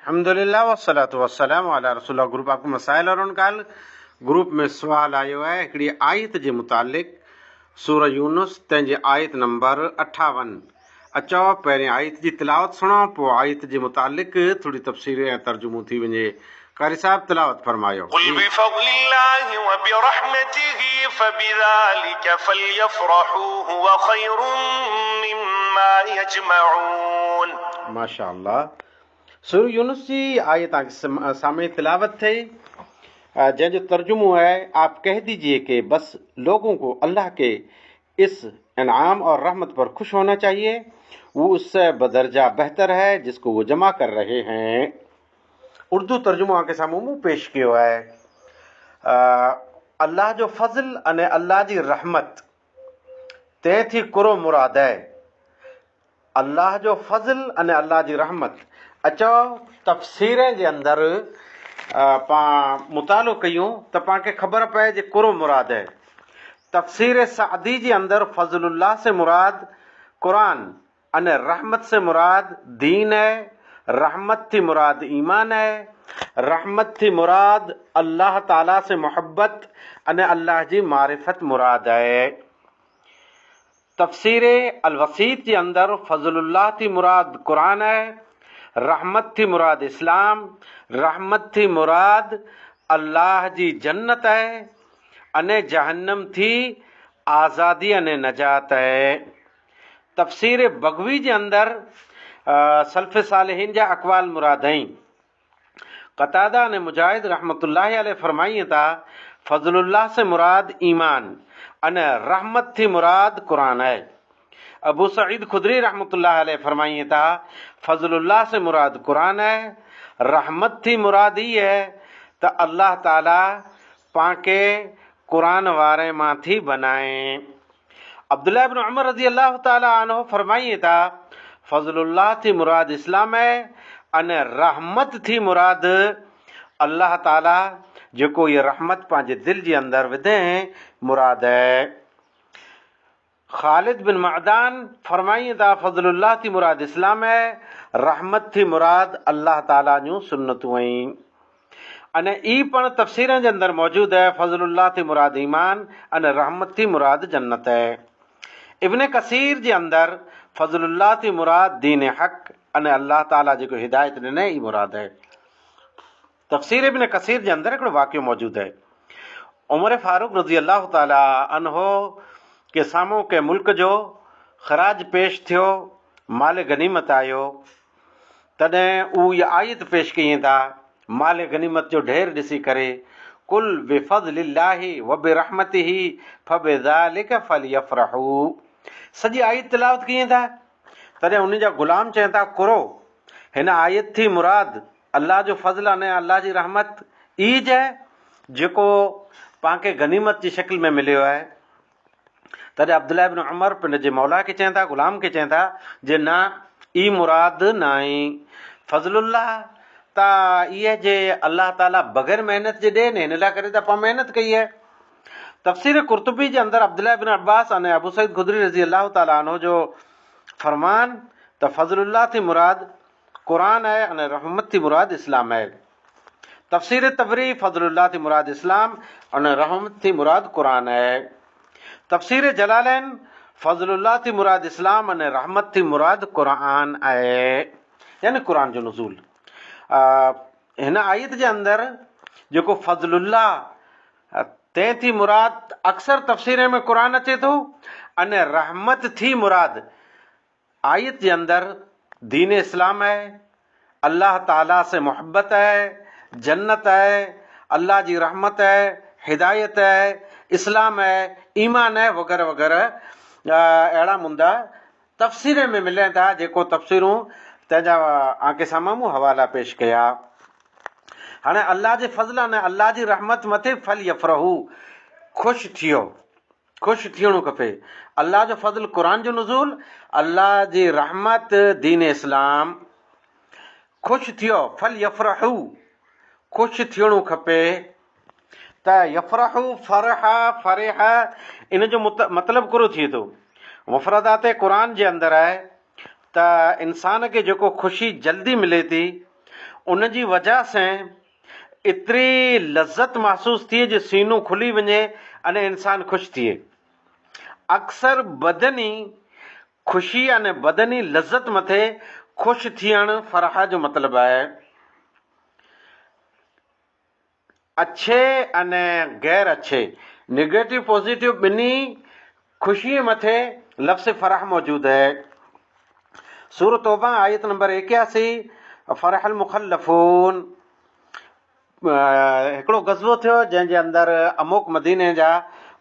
अल्हम्दुलिल्लाह वस्सलातु वस्सलामु अला रसूलिल्लाह। ग्रुप आपको मसाइल और उनका हल। ग्रुप में सवाल आयो है हिकिड़ी आयत जे मुतालिक सूरह यूनुस तंहिंजे आयत नंबर 58। अचो पहिरीं आयत जी तिलावत सुनो, पोइ आयत जे मुतालिक थोड़ी तफ़सीर ऐं तर्जुमो थी वञे। कारी साहब तिलावत फरमायो। कुल बिफज़लिल्लाहि व बिरहमतिही फबिज़ालिका फलयफ़रहू हुव खैरुम मिम्मा यजमऊन। माशाअल्लाह। सूरह यूनुस जी आयत तव्हांखे सामने तिलावत थी, जंहिंजो तर्जुमो है, आप कह दीजिए कि बस लोगों को अल्लाह के इस इनाम और रहमत पर खुश होना चाहिए, वो उससे बदरजा बेहतर है जिसको वो जमा कर रहे हैं। उर्दू तर्जुमो आपके सामने मूं पेश किया है। अल्लाह जो फज़ल अने अल्लाह जी रहमत ते थी कुरो मुराद है। अल्लाह जो फज़ल अने अल्लाह जी रहमत। अचो तफ़सीर जे अंदर पाण मुतालो कयूं त पाणखे ख़बर पए जे कुरो मुराद है। तफ़सीर सादी जे अंदर फज़लुल्लाह से मुराद कुरान अने रहमत से मुराद दीन है। रहमत थी मुराद ईमान है। रहमत थी मुराद अल्लाह ताला से मोहब्बत अने अल्लाह जी मारिफत मुराद है। तफ़सीर अल-वसीत जे अंदर फज़लुल्लाह थी मुराद कुरान है। रहमत थी मुराद इस्लाम। रहमत थी मुराद अल्लाह जी जन्नत है अने जहन्नम थी आज़ादी अने नजात है। तफ़सीर बगवी जे अंदर सल्फ़ सालिहीन जा अक़वाल मुराद आहिनि। क़तादा अने मुजाहिद रहमतुल्लाहि अलैहि फरमाइनि था, फज़लुल्लाह से मुराद ईमान अने रहमत थी मुराद कुरान है। अबू सईद खुदरी रहमतुल्लाहि अलैहि फरमाइनि था, फज़लुल्लाह से मुराद कुरान है। रहमत थी मुराद ही है त अल्लाह ताला पाके कुरान वारे मां थी बनाए। अब्दुल्लाह इब्न उमर रज़ी अल्लाह ताला अन्हु फरमाइनि था, फज़लुल्लाह थी मुराद इस्लाम है अने रहमत थी मुराद अल्लाह ताला जेको ये रहमत पंहिंजे दिल जे अंदर विधे मुराद है। खालिद बिन मअदान फरमाइनि था, फज़लुल्लाह थी मुराद इस्लाम है। रहमत थी मुराद अल्लाह ताला जूं सुन्नतूं आहिनि। अने ई पण तफ़सीरनि जे अंदर मौजूद है, फज़लुल्लाह थी मुराद ईमान अने रहमत थी मुराद जन्नत है। इब्न कसीर जे अंदर फज़लुल्लाह थी मुराद दीन हक़ अने अल्लाह ताला जेको हिदायत ॾिने ई मुराद है। तफ़सीर इब्न कसीर जे अंदर हिकिड़ो वाक़ियो मौजूद है। उमर फारूक रज़ी अल्लाह ताला अन्हो के साम्हूं के मुल्क जो ख़राज पेश थियो, माल गनीमत आयो, तॾहिं हू इहा आयत पेश कई था माल गनीमत जो ढेर ॾिसी करे, कुल बिफ़ज़लिल्लाहि व बिरहमतिही फबिज़ालिका फलयफ़रहू। सॼी आयत तिलावत कई था। तॾहिं उन जा ग़ुलाम चवनि था, कुरो हिन आयत थी मुराद अल्लाह जो फज़ल अने अल्लाह जी रहमत ईज है जेको पांखे गनीमत जी शक्ल में मिलियो आहे। तॾहिं अब्दुल्लाह इब्न उमर पंहिंजे मौला खे चवनि था, ग़ुलाम खे चवनि था जे न, ई मुराद न आहे। फज़लुल्लाह त इहे जे अल्लाह ताला बग़ैर महिनत जे ॾिए न, हिन लाइ करे त पाण महिनत कई है। तफ़सीर कुर्तुबी जे अंदर अब्दुल्लाह इब्न अब्बास अने अबू सईद खुदरी रज़ी अल्लाह ताला अन्हु जो फरमान त फज़लुल्लाह थी मुराद कुरान है अने रहमत थी मुराद इस्लाम है। तफ़सीर तबरी फज़लुल्लाह थी मुराद इस्लाम अने रहमत थी मुराद कुरान है। तफ़सीर जलालैन फज़लुल्लाह थी मुराद इस्लाम अने रहमत थी मुराद कुरान आहे, यानी कुरान जो नुज़ूल। हिन आयत जे अंदर जेको फज़लुल्लाह ते थी मुराद अक्सर तफ़सीर में कुरान अचे थो, अने रहमत थी मुराद आयत जे अंदर दीन इस्लाम है, अल्लाह ताला से मोहब्बत है, जन्नत है, अल्लाह जी रहमत है, हिदायत है, इस्लाम है, ईमान है, वग़ैरह वग़ैरह अहिड़ा मुंदा तफ़सीर में मिलनि था, जेको तफ़सीरूं तंहिंजा आके साम्हूं मूं हवाला पेश कया। हाणे अल्लाह जे फज़ल अने अल्लाह जी रहमत मथे फल यफ़रहू, ख़ुशि थियो, ख़ुशि थियणो खपे। अल्लाह जो फज़ल क़ुरान जो नुज़ूल, अल्लाह जी रहमत दीन इस्लाम। ख़ुशि थियो, फल यफ़रहू, ख़ुशि थियणो खपे। त यफ़रहू फ़रह फ़रिह इन जो मतिलबु कुरो थिए थो। मुफ़रदात क़ुरान जे अंदर आहे त इंसान खे जेको ख़ुशी जल्दी मिले थी उन जी वजह सां एतिरी लज़त महसूस थिए जो सीनो खुली वञे अने इंसान ख़ुशि थिए। अक्सर बदनी ख़ुशी अने बदनी लज़त मथे ख़ुशि थियणु फ़रह जो मतिलबु आहे। अच्छे अने गैर अच्छे, नेगेटिव पॉजिटिव ॿिन्ही ख़ुशीअ मथे लफ़्ज़ फ़रह मौजूदु है। सूरह तौबा आयत नंबर 81, फ़रहल मुख़ल्लफ़ून। हिकिड़ो ग़ज़वो थियो जंहिंजे अंदरि अमोक मदीने जा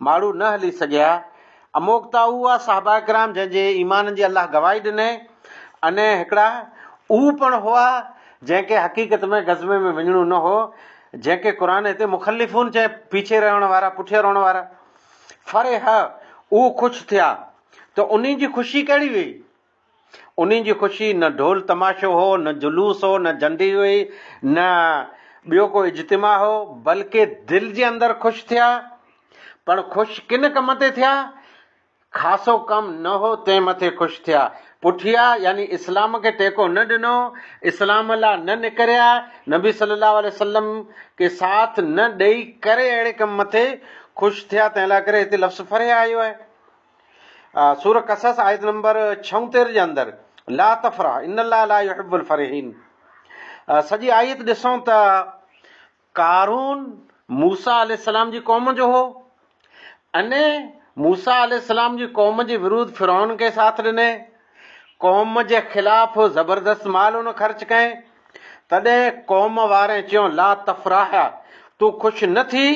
माण्हू न हली सघिया। अमोकता उहा साहबा किराम जंहिंजे ईमान जी अलाह गवाही ॾिने, अने हिकिड़ा उहे पण हुआ जंहिंखे हक़ीक़त में ग़ज़वे में वञिणो न हो, जंहिंखे क़ुर हिते मुख़ल्लिफ़ून चए, पीछे रहण वारा, पुठियां रहण वारा। फ़रह उहे ख़ुशि थिया, त उन जी ख़ुशी कहिड़ी हुई? उन जी ख़ुशी न ढोल तमाशो हो, न जुलूस हो, न झंडी हुई, न ॿियो को इज्तिमा हो, बल्कि दिलि जे अंदरि ख़ुशि थिया। पण ख़ुशि किन कम ते थिया? ख़ासो कम न हो तंहिं मथे ख़ुशि थिया। पुठिया यानी इस्लाम खे टेको न ॾिनो, इस्लाम लाइ न निकिरिया, नबी सल्लल्लाहु अलैहि वसल्लम के साथ न ॾेई करे अहिड़े कम मथे ख़ुशि थिया। तंहिं लाइ करे हिते लफ़्ज़ फ़रह आयो आहे। सूरह क़सस आयत नंबर 76 जे अंदरि ला तफ़रह इन्नल्लाह ला युहिब्बुल फ़रहीन। सॼी आयत ॾिसूं त कारून मूसा अलैहिस्सलाम जी क़ौम जो हो, अने मूसा अलैहिस्सलाम जी क़ौम जे विरुद्ध फ़िरौन खे साथ ॾिने, क़ौम जे ख़िलाफ़ ज़बरदस्त माल उन ख़र्च कयईं। तॾहिं क़ौम वारे चयो ला तफ़राह, तूं ख़ुशि न थी,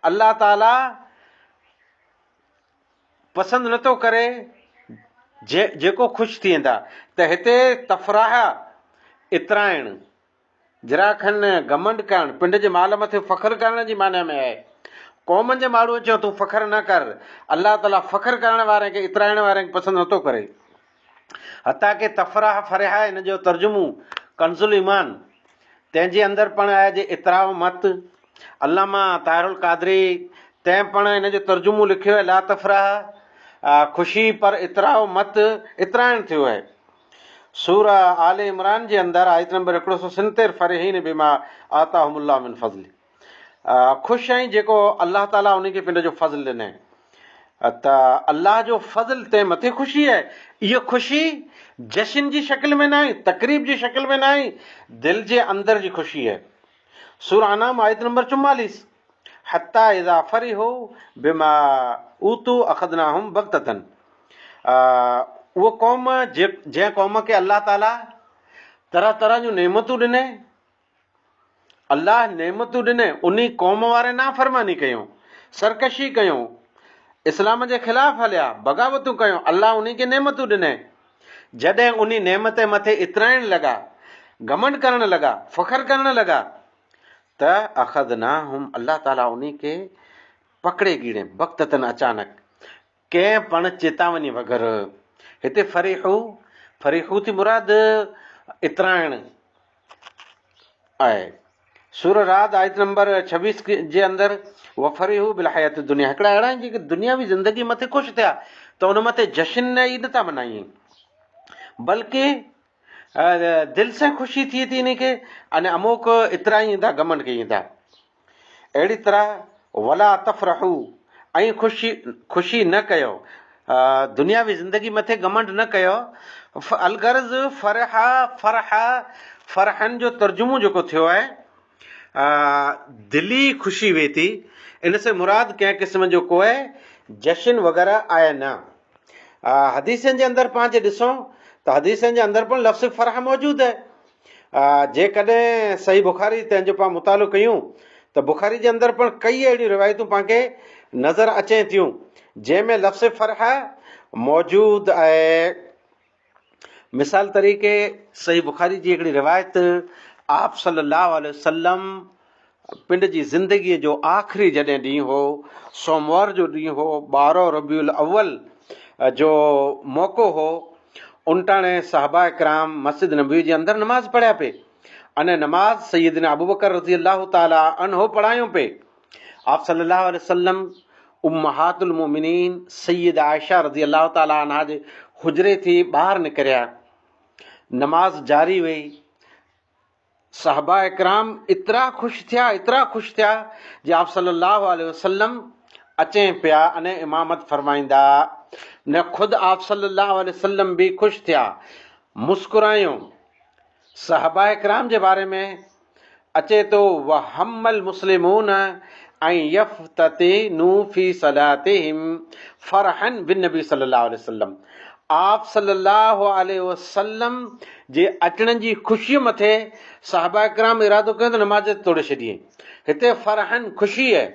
अल्लाह ताला पसंदि नथो करे जेको ख़ुशि थी वेंदा। त हिते तफ़राह इतराइण, जिराखन घमंड करणु, पिंड जे माल मथे फ़ख्रु करण जी माना में आहे। क़ौम जे माण्हूअ चयो तूं फ़ख्रु न कर, अल्लाह ताला फ़ख्रु करण वारे खे, इतराइण वारे खे पसंदि नथो करे। हता के तफ़राह फ़रह हिन जो तर्जुमो कंज़ुल ईमान, तंहिंजे अंदरि पण आहे जे इतराउ मत। अल्लामा ताहिरुल क़ादरी तंहिं पण हिन जो तर्जुमो लिखियो आहे ला तफ़राह, ख़ुशी पर इतराउ मत, इतराइण थियो आहे। सूरह आल इमरान जे अंदरि आयत नंबर 170 फ़रहीन बिमा आताहुमुल्लाह मिन फ़ज़्ल, ख़ुशि आहीं जेको अल्लाह ताला उन खे पंहिंजो फ़ज़्ल ॾिने। त अल्लाह जो फ़ज़्ल तंहिं मथे ख़ुशी आहे। इहा ख़ुशी जश्न जी शकिल में न आहे, तक़रीब जी शकिल में न आहे, दिलि जे अंदरि जी ख़ुशी आहे। सूरह अनाम आयत नंबर 44 हत्ता इज़ा फ़रिहू बिमा ऊतू अख़ज़नाहुम बग़्ततन। उहा क़ौम जंहिं क़ौम खे अल्लाह ताला तरह तरह जूं नेमतूं ॾिने, अल्लाह नेमतूं ॾिने, उन क़ौम वारे नाफ़रमानी कयूं, सरकशी कयूं, इस्लाम जे ख़िलाफ़ हलिया, बग़ावतूं कयूं, अल्लाह उन खे नेमतूं ॾिने। जॾहिं उन नेमत मथे इतराइण लॻा, घमंड करण लॻा, फ़ख्रु करण लॻा, त अख़ज़नाहुम, अल्लाह ताला उन खे पकड़े गिड़े, बग़्ततन, अचानक, कंहिं पण चेतावनी वग़ैरह। हिते फ़रीहू थी मुराद इतराइण आहे। सूरह राद आयत नंबर 26 जे अंदरि वफ़रीहू बिल हयात दुनिया, हिकिड़ा अहिड़ा आहिनि जेके दुनियावी ज़िंदगी मथे ख़ुशि थिया, त उन मथे जश्न न ईद था मनाइनि, बल्कि दिलि सां ख़ुशी थिए थी इन खे, अने अमोक इतराई ईंदा, घमंड कई ईंदा। अहिड़ी तरह वला तफ़रहू, ऐं ख़ुशी न कयो, दुनियावी ज़िंदगी मथे घमंड न कयो। अलगर्ज़ फ़रहन जो तर्जुमो जेको थियो आहे दिली ख़ुशी वे थी, इन से मुराद कंहिं क़िस्म जो कोई जश्न वग़ैरह आहे न। हदीसनि जे अंदरि पाण जे ॾिसूं त हदीसनि जे अंदरि पण लफ़्ज़ फ़रह मौजूदु आहे। जेकॾहिं सही बुख़ारी तंहिंजो पाण मुतालो कयूं त बुख़ारी जे अंदरि पण कई अहिड़ियूं रिवायतूं पाण खे नज़र अचनि थियूं जंहिंमें लफ़्ज़ फ़रह मौजूदु आहे। मिसाल तरीक़े सही बुख़ारी जी हिकिड़ी रिवायत, आप सल्लल्लाहु अलैहि वसल्लम पिंड जी ज़िंदगीअ जो आख़िरी जॾहिं ॾींहुं हो, सोमवार जो ॾींहुं हो, 12 रबीउल अव्वल जो मौक़ो हो, उनटाणे साहबा किराम मस्जिद नबवी जे अंदरि नमाज़ पढ़िया पे, अने नमाज़ सैयदना अबू बकर रज़ी अल्लाह ताला अन्हो पढ़ायूं पे। आप सल्लल्लाहु अलैहि वसल्लम उम्महातुल मोमिनीन सैयदा आयशा रज़ी अल्लाह ताला अन्हा जे हुजरे थी ॿाहिरि निकिरिया, नमाज़ जारी हुई। साहबा इकराम इतरा ख़ुशि थिया जे आप सल्लल्लाहु अलैहि वसल्लम अचें पिया अने इमामत फरमाईंदा न। ख़ुदि आप सल्लल्लाहु अलैहि वसल्लम बि ख़ुशि थिया, मुस्कुरायूं। साहबा इकराम जे बारे में अचे तो वहम्मल मुस्लिमून ऐं यफ्ततिनू फी सलातिहिम फरहन बिन नबी सल्लल्लाहु अलैहि वसल्लम। आप सल्लल्लाहु अलैहि वसल्लम जे अचण जी ख़ुशीअ मथे साहबा इकराम इरादो कयो त नमाज़ तोड़े छॾिए। हिते फरहन ख़ुशी आहे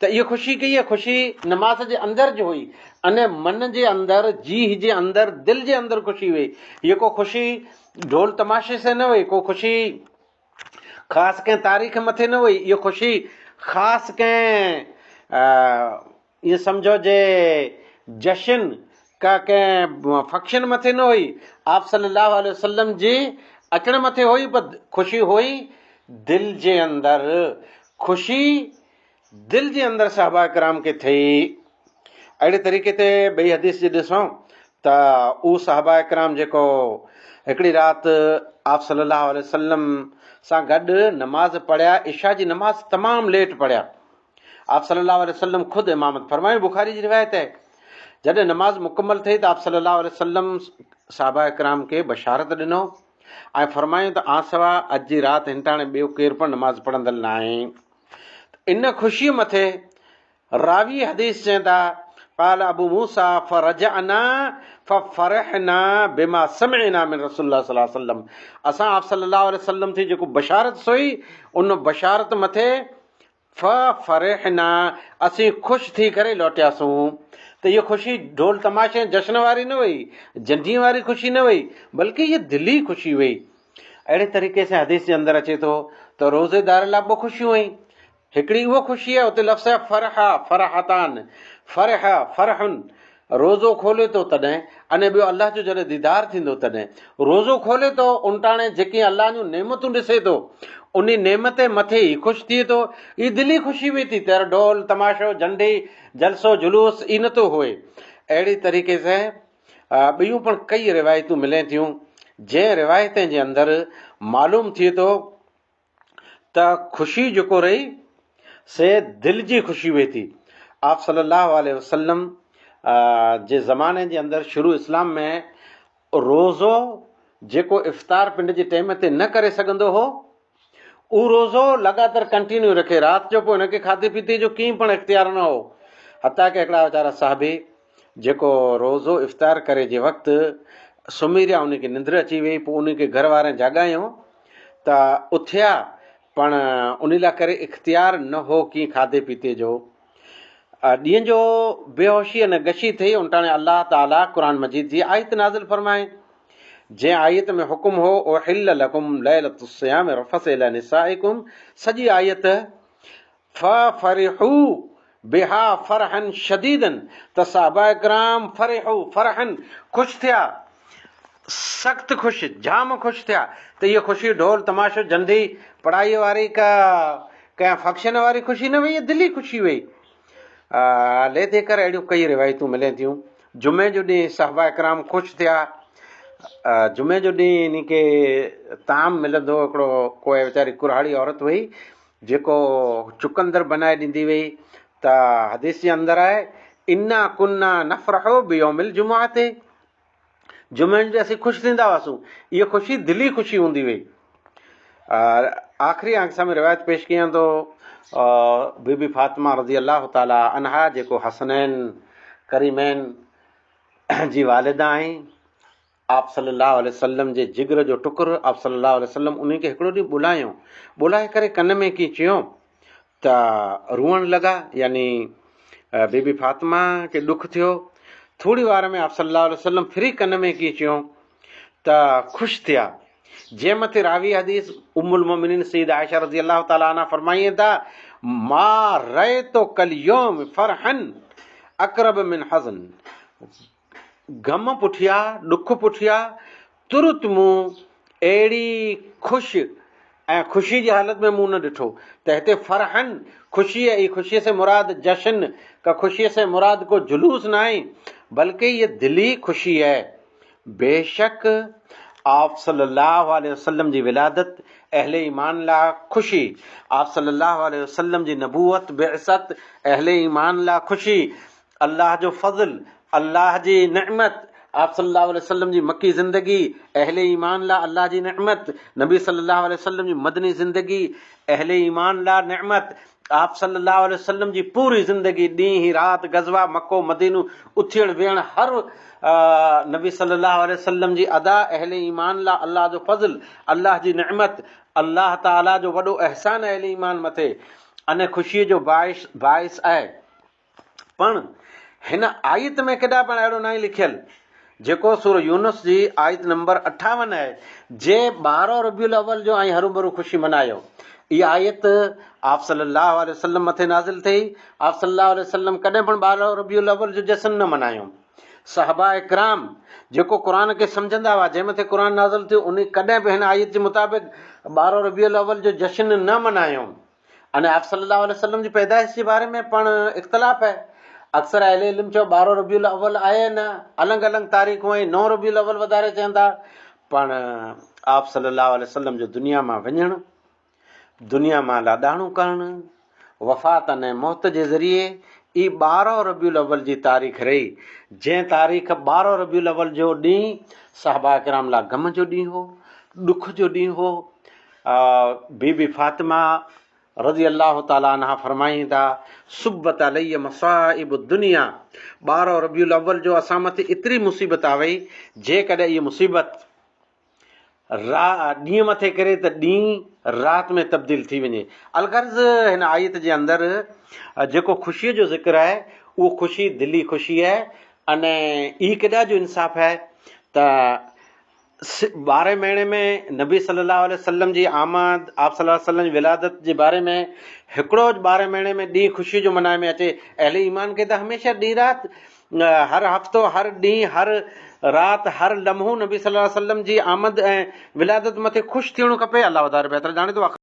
त इहा ख़ुशी कई आहे, ख़ुशी नमाज़ जे अंदर जो हुई अने मन जे अंदर, जी जे अंदर, दिलि जे अंदर ख़ुशी हुई। हीअ को ख़ुशी ढोल तमाशे से न हुई, को ख़ुशी ख़ासि कंहिं तारीख़ मथे न हुई, इहो ख़ुशी ख़ासि कंहिं ईअं सम्झो जे जशन का कंहिं फंक्शन मथे न हुई, आप सल्लल्लाहु अलैहि वसल्लम जी अचण मथे हुई, पर ख़ुशी हुई दिलि जे अंदर। ख़ुशी दिलि जे अंदर साहबा इकराम खे थी। अहिड़े तरीक़े ते ॿई हदीस जे ॾिसूं त उहो साहबा इकराम जेको हिकिड़ी राति आप सल्लल्लाहु अलैहि वसल्लम सां गॾु नमाज़ पढ़िया, इशा जी नमाज़ तमामु लेट पढ़िया। आप सल्लल्लाहु अलैहि वसल्लम ख़ुदि इमामत फरमायो, बुखारी जी रिवायत है। जॾहिं नमाज़ मुकमल थिए त आप सल्लल्लाहु अलैहि वसल्लम साहबा इकराम खे बशारत ॾिनो ऐं फरमायूं त आसवा अॼु जी राति हिनटाणे ॿियो केरु पिणु नमाज़ पढ़ंदड़ न आहे। इन ख़ुशीअ मथे रावी हदीस चवनि था قال ابو موسى فرجعنا ففرحنا بما سمعنا من رسول الله صلى الله عليه وسلم। असां आप सल्लल्लाहु अलैहि वसल्लम थी जेको बशारत सोई उन बशारत मथे फफरहना असीं ख़ुशि थी करे लौटियासीं। त इहा ख़ुशी ढोल तमाशे जश्न वारी न हुई, जंजीअ वारी ख़ुशी न हुई, बल्कि इहा दिली ख़ुशी हुई। अहिड़े तरीक़े सां हदीस जे अंदरि अचे थो त रोज़ेदार लाइ ॿ ख़ुशियूं हुई। हिकिड़ी उहा ख़ुशी आहे, उते लफ़्ज़ आहे फरहा फरहतान, फरह फरहुन, रोज़ो खोले थो तॾहिं, अने ॿियो अलाह जो जॾहिं दीदार थींदो तॾहिं। रोज़ो खोले थो उनटाणे जेकी अलाह जूं नेमतूं ॾिसे थो, उन नेमत मथे ई ख़ुशि थिए थो। ई दिली ख़ुशी हुई थी, तर ढोल तमाशो झंडी जलसो जुलूस ई नथो हुए। अहिड़ी तरीक़े सां ॿियूं पण कई रिवायतूं मिलनि थियूं, जंहिं रिवायतनि जे अंदरि मालूम थिए थो त ख़ुशी जेको रही से दिलि जी ख़ुशी हुई थी। आप सल्लल्लाहु अलैहि वसल्लम जे ज़माने जे अंदरि शुरू इस्लाम में रोज़ो जेको इफ़्तार पिंड जे टाइम ते न करे सघंदो हो, उहो रोज़ो लॻातार कंटिन्यू रखे। राति जो पोइ हिनखे खाधे पीते जो कीअं पण इख़्तियार न हो। हता की हिकिड़ा वीचारा साहिबी जेको रोज़ो इफ़्तार करे जे वक़्तु सुम्ही रहिया, उनखे निंड अची वई, पोइ उनखे घर वारनि जाॻायूं त उथिया, पण उन लाइ करे इख़्तियार न हो कीअं खाधे पीते जो। ॾींहं जो बेहोशी न गशी थी, उनटाणे अलाह ताला क़ुर मजीद जी आयत नाज़िल फरमाए, जंहिं आयत में हुकुम हो उहिल्ल लकुम लैलतुस सियाम रफ़स इला निसाइकुम, सॼी आयत फफरिहू बिहा फरहन शदीदन, त साहबा इकराम फरिहू फरहन ख़ुशि थिया, सख़्तु ख़ुशि, जाम ख़ुशि थिया। त इहा ख़ुशी ढोल तमाशो झंडी पढ़ाईअ वारी का कंहिं फंक्शन वारी ख़ुशी न हुई, इहा दिली ख़ुशी हुई। ले दे करे अहिड़ियूं कई रिवायतूं मिलनि थियूं। जुमे जो ॾींहुं साहबा इकराम ख़ुशि थिया। जुमे जो ॾींहुं इन खे ताम मिलंदो, हिकिड़ो कोई वीचारी कुरहाड़ी औरत हुई जेको चुकंदर बनाए ॾींदी हुई। त हदीस जे अंदरि आहे इन्ना कुन्ना नफ़रहो बियौमिल जुमा ते, जुमे जो असीं ख़ुशि थींदा हुआसीं। इहा ख़ुशी दिली ख़ुशी हूंदी हुई। आख़िरी आंख सां रिवायत पेश कयां तो बीबी फातिमा रज़ी अल्लाह ताला अनहा जेको हसनैन करीमैन जी वालिदा आई, आप सल्लल्लाहु अलैहि वसल्लम जे जिगर जो टुकुर, आप सल्लल्लाहु अलैहि वसल्लम उन खे हिकिड़ो ॾींहुं ॿुलायो, ॿुलाए करे कन में कीअं चयो त रुअण लॻा, यानी बीबी फातिमा खे ॾुख थियो। थोरी वार में आप सल्लल्लाहु अलैहि वसल्लम फिरी कन में कीअं चयो त ख़ुशि थिया। जंहिं मथे रावी हदीस उम्मुल मोमिनीन सईदा आयशा रज़ी अल्लाह ताला अन्हा फरमाइनि था मा रए तो कल यौम फरहन अक़रब मिन हज़न, गम पुठिया ॾुख पुठिया तुरत मूं अहिड़ी ख़ुशि ऐं ख़ुशी जी हालत में मूं न ॾिठो। त हिते फरहन ख़ुशी आहे, ख़ुशीअ से मुराद जशन का ख़ुशीअ से मुराद को जुलूस न आहे, बल्कि ये दिली ख़ुशी है। बेशक आप सल्लल्लाहु अलैहि वसल्लम जी विलादत अहले ईमान ला खुशी, आप सल्लल्लाहु अलैहि वसल्लम जी नबूवत बिअसत अहले ईमान ला खुशी, अल्लाह जो फज़ल, अल्लाह जी नेमत, आप सल्लल्लाहु अलैहि वसल्लम जी मक्की ज़िंदगी अहले ईमान ला अल्लाह जी नेमत, नबी सल्लल्लाहु अलैहि वसल्लम जी मदनी ज़िंदगी अहले ईमान ला नेमत, आप सल्लल्लाहु अलैहि वसल्लम जी पूरी ज़िंदगी ॾींहुं राति गज़वा मक्को मदीनो उथियण वेहण हर नबी सल्लल्लाहु अलैहि वसल्लम जी अदा अहले ईमान ला अल्लाह जो फज़ल, अल्लाह जी नेमत, अल्लाह ताला जो वॾो अहसान अहले ईमान मथे अने ख़ुशीअ जो बाइस आहे। पण हिन आयत में केॾा पण अहिड़ो न लिखियल जेको सूर यूनुस जी आयत नंबर 58 है, जे 12 रबीउल अव्वल जो ऐं हरू भरू ख़ुशी मनायो। इहा आयत आप सल्लल्लाहु अलैहि वसल्लम मथे नाज़िल थी। आप सल्लल्लाहु अलैहि वसल्लम कॾहिं पण 12 रबीउल अव्वल जो जश्न न मनायो। सहाबा इकराम जेको क़ुरान खे सम्झंदा हुआ, जंहिं मथे क़ुरान नाज़िल थियो, उन कॾहिं बि हिन आयत जे मुताबिक़ 12 रबीउल अव्वल जो जश्न न मनायो। अने आप सल्लल्लाहु अलैहि वसल्लम जी पैदाइश जे बारे में पण इख़्तिलाफ़ है। अक्सर अहले इल्म चओ 12 रबीउल अव्वल आहे न, अलॻि अलॻि तारीख़ूं ऐं 9 रबीउल अव्वल वधारे चवनि था। पण आप सल्लल्लाहु अलैहि वसल्लम जो दुनिया मां वञणु, दुनिया मां लाॾाणो करणु, वफ़ात अने मौत जे ज़रिए ई 12 रबीउल अव्वल जी तारीख़ रही। जंहिं तारीख़ 12 रबीउल अव्वल जो ॾींहुं सहाबा किराम ला गम जो ॾींहुं हो, ॾुख जो ॾींहुं हो। बीबी फातिमा रज़ी अल्लाह ताला अन्हा फरमाईं था, सुब्बत अलैया मसाइब दुनिया, 12 रबीउल अव्वल जो असां मथे एतिरी मुसीबत आ वई, जेकॾहिं इहा मुसीबत ॾींहं मथे करे त ॾींहुं राति में तब्दील थी वञे। अलगर्ज़ हिन आयत जे अंदरि जेको ख़ुशीअ जो ज़िक्र आहे, उहो ख़ुशी दिली ख़ुशी आहे। अने ई केॾा जो इंसाफ़ आहे त 12 महीने में नबी सल्लल्लाहु अलैहि वसल्लम जी आमद, आप सल्लल्लाहु अलैहि वसल्लम जी विलादत जे बारे में हिकिड़ो 12 महीने में ॾींहुं ख़ुशी जो मनाए में अचे। अहले ईमान खे त हमेशह ॾींहुं राति, हर हफ़्तो, हर ॾींहुं, हर राति, हर लम्हो नबी सल्लल्लाहु अलैहि वसल्लम जी आमद ऐं विलादत मथे ख़ुशि थियणो खपे। अल्लाह वधारे बहितर ॼाणे थो।